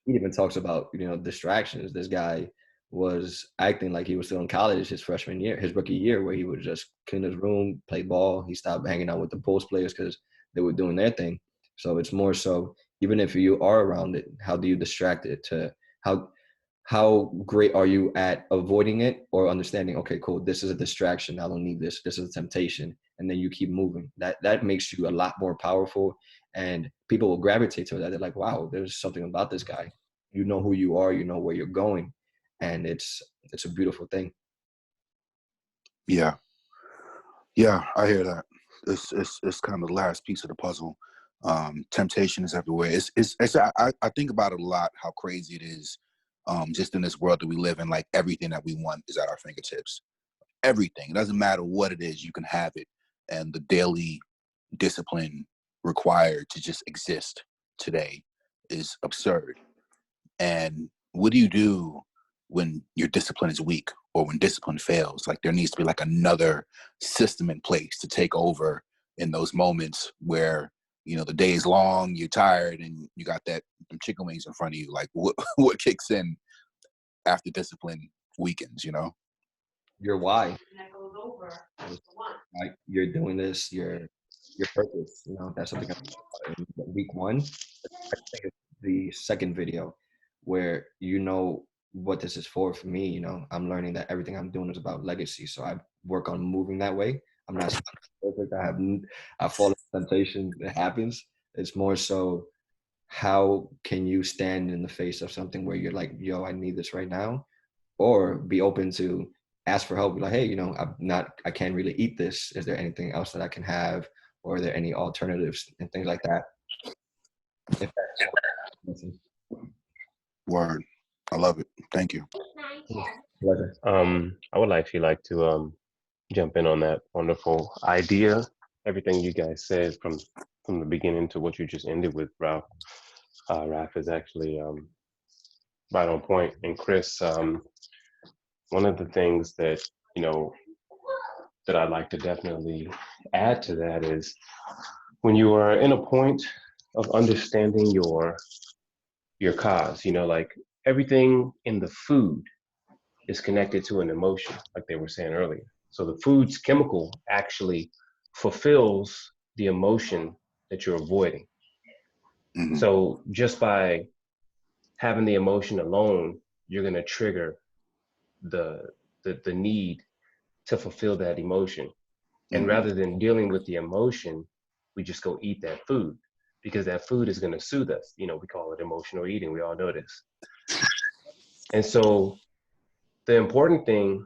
he even talks about, you know, distractions. This guy was acting like he was still in college his freshman year, his rookie year, where he would just clean his room, play ball. He stopped hanging out with the post players because they were doing their thing. So it's more so, even if you are around it, how do you distract it to how great are you at avoiding it or understanding, okay, cool, this is a distraction. I don't need this. This is a temptation. And then you keep moving. That makes you a lot more powerful, and people will gravitate to that. They're like, wow, there's something about this guy. You know who you are, you know where you're going. And it's a beautiful thing. Yeah, I hear that. It's kind of the last piece of the puzzle. Temptation is everywhere. I think about it a lot, how crazy it is. Just in this world that we live in, like everything that we want is at our fingertips. Everything. It doesn't matter what it is, you can have it. And the daily discipline required to just exist today is absurd. And what do you do when your discipline is weak or when discipline fails? Like there needs to be like another system in place to take over in those moments where, you know, the day is long, you're tired, and you got them chicken wings in front of you. Like what kicks in after discipline weakens, you know? Your why. Like you're doing this, your purpose. You know, that's something I talked about in week 1. I think it's the second video where you know what this is for. For me, you know, I'm learning that everything I'm doing is about legacy. So I work on moving that way. I'm not perfect. I fall into temptation. It happens. It's more so, how can you stand in the face of something where you're like, yo, I need this right now, or be open to ask for help. Like, hey, you know, I can't really eat this. Is there anything else that I can have? Or are there any alternatives and things like that? Word. I love it. Thank you. Pleasure. I would actually like to jump in on that wonderful idea. Everything you guys said from the beginning to what you just ended with, Ralph. Ralph is actually right on point. And Chris, one of the things that, you know, that I'd like to definitely add to that is when you are in a point of understanding your cause, you know, like everything in the food is connected to an emotion, like they were saying earlier. So the food's chemical actually fulfills the emotion that you're avoiding. Mhm. So just by having the emotion alone, you're going to trigger the need to fulfill that emotion. And rather than dealing with the emotion, we just go eat that food, because that food is going to soothe us. You know, we call it emotional eating. We all know this. And so the important thing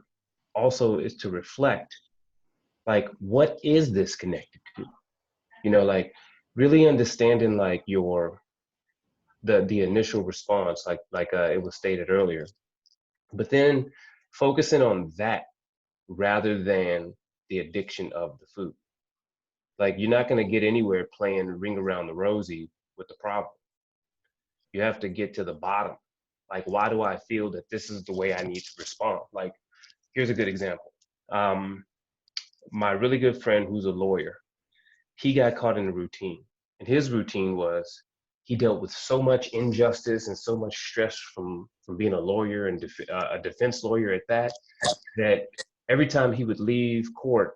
also is to reflect, like, what is this connected to? You know, like really understanding like the initial response, like it was stated earlier, but then focusing on that rather than the addiction of the food. Like, you're not going to get anywhere playing ring around the rosy with the problem. You have to get to the bottom. Like, why do I feel that this is the way I need to respond? Like, here's a good example. My really good friend who's a lawyer, he got caught in a routine. And his routine was he dealt with so much injustice and so much stress from being a lawyer and a defense lawyer at that every time he would leave court,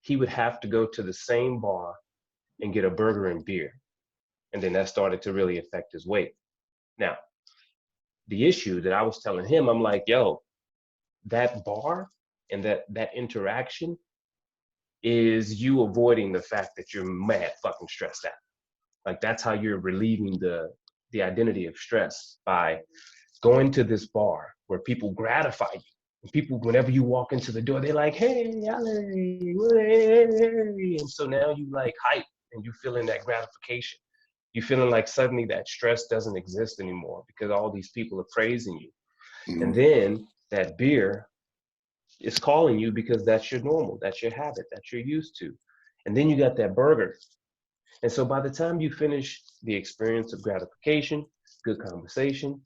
he would have to go to the same bar and get a burger and beer. And then that started to really affect his weight. Now, the issue that I was telling him, I'm like, yo, that bar and that interaction is you avoiding the fact that you're mad fucking stressed out. Like, that's how you're relieving the identity of stress, by going to this bar where people gratify you. And people, whenever you walk into the door, they're like, hey, hey. And so now you like hype and you feeling that gratification. You feeling like suddenly that stress doesn't exist anymore because all these people are praising you. And then that beer is calling you because that's your normal, that's your habit, that you're used to. And then you got that burger. And so by the time you finish the experience of gratification, good conversation,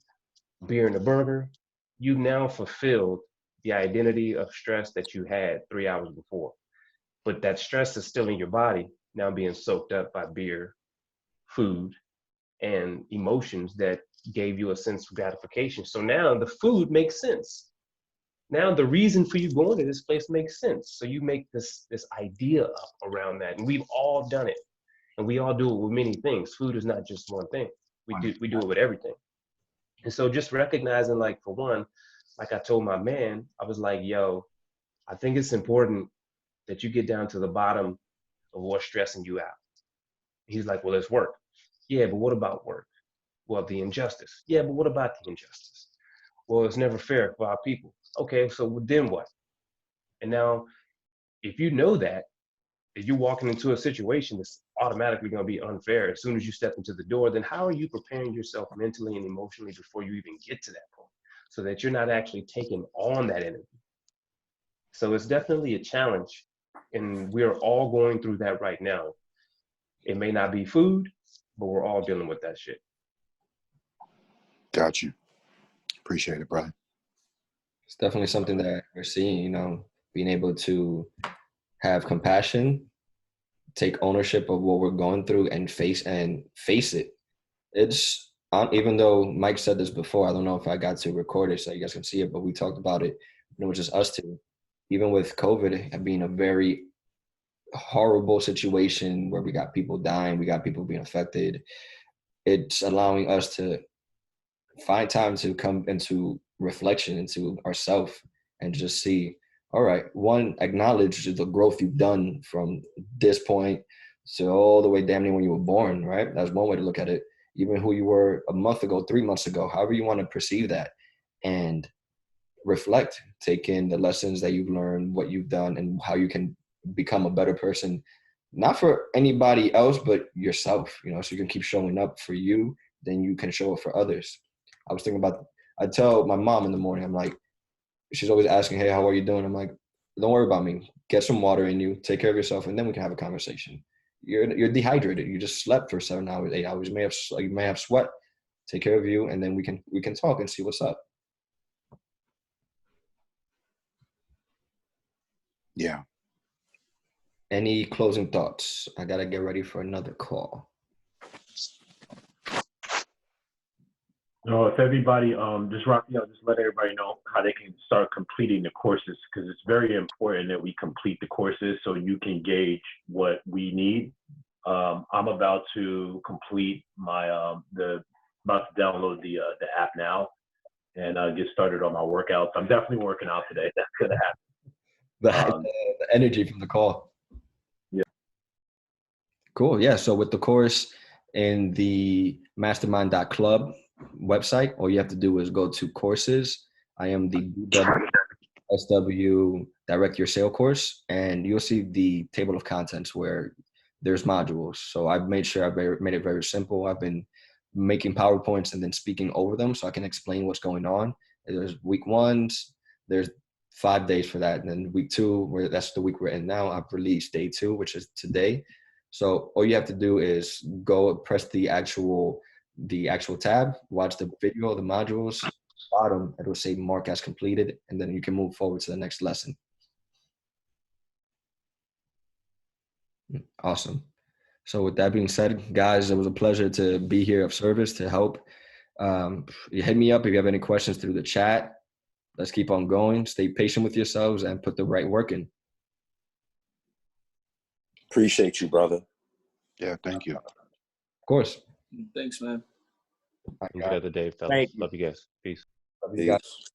beer and a burger, you've now fulfilled the identity of stress that you had 3 hours before. But that stress is still in your body, now being soaked up by beer, food, and emotions that gave you a sense of gratification. So now the food makes sense. Now the reason for you going to this place makes sense. So you make this idea up around that. And we've all done it. And we all do it with many things. Food is not just one thing. We do it with everything. And so just recognizing, like, for one, like I told my man, I was like, yo, I think it's important that you get down to the bottom of what's stressing you out. He's like, well, it's work. Yeah, but what about work? Well, the injustice. Yeah, but what about the injustice? Well, it's never fair for our people. Okay, so then what? And now, if you know that, if you're walking into a situation that's automatically going to be unfair as soon as you step into the door, then how are you preparing yourself mentally and emotionally before you even get to that point, so that you're not actually taking on that energy? So it's definitely a challenge, and we're all going through that right now. It may not be food, but we're all dealing with that shit. Got you. Appreciate it, brother. It's definitely something that we're seeing, you know, being able to have compassion, take ownership of what we're going through, and face it. It's, even though Mike said this before, I don't know if I got to record it so you guys can see it, but we talked about it, and it was just us two. Even with COVID being a very horrible situation where we got people dying, we got people being affected, it's allowing us to find time to come into reflection, into ourselves, and just see, all right, one, acknowledge the growth you've done from this point to all the way damn near when you were born, right? That's one way to look at it. even who you were a month ago, 3 months ago, however you want to perceive that, and reflect, take in the lessons that you've learned, what you've done, and how you can become a better person, not for anybody else, but yourself, you know, so you can keep showing up for you, then you can show up for others. I was thinking about, I tell my mom in the morning, I'm like, she's always asking, hey, how are you doing? I'm like, don't worry about me. Get some water in you, take care of yourself, and then we can have a conversation. You're dehydrated. You just slept for 7 hours, 8 hours. You may have sweat. Take care of you, and then we can talk and see what's up. Yeah. Any closing thoughts? I gotta get ready for another call. No, if everybody just let everybody know how they can start completing the courses, because it's very important that we complete the courses so you can gauge what we need. I'm about to complete my about to download the app now and get started on my workouts. I'm definitely working out today. That's gonna happen. The energy from the call. Yeah. Cool. Yeah. So with the course in the mastermind.club website, all you have to do is go to courses. I am the SW Direct Your Sale course, and you'll see the table of contents where there's modules. So I've made sure I've made it very simple. I've been making PowerPoints and then speaking over them so I can explain what's going on. There's week 1, there's 5 days for that. And then week 2, where that's the week we're in now, I've released day 2, which is today. So all you have to do is go press the actual tab, watch the video, the modules, bottom, it will say mark as completed, and then you can move forward to the next lesson. Awesome. So with that being said, guys, it was a pleasure to be here of service to help. You hit me up if you have any questions through the chat. Let's keep on going. Stay patient with yourselves and put the right work in. Appreciate you, brother. Yeah, thank you. Of course. Thanks, man. Enjoy the day, fellas. Thank you. Love you guys. Peace. Love you guys. Peace.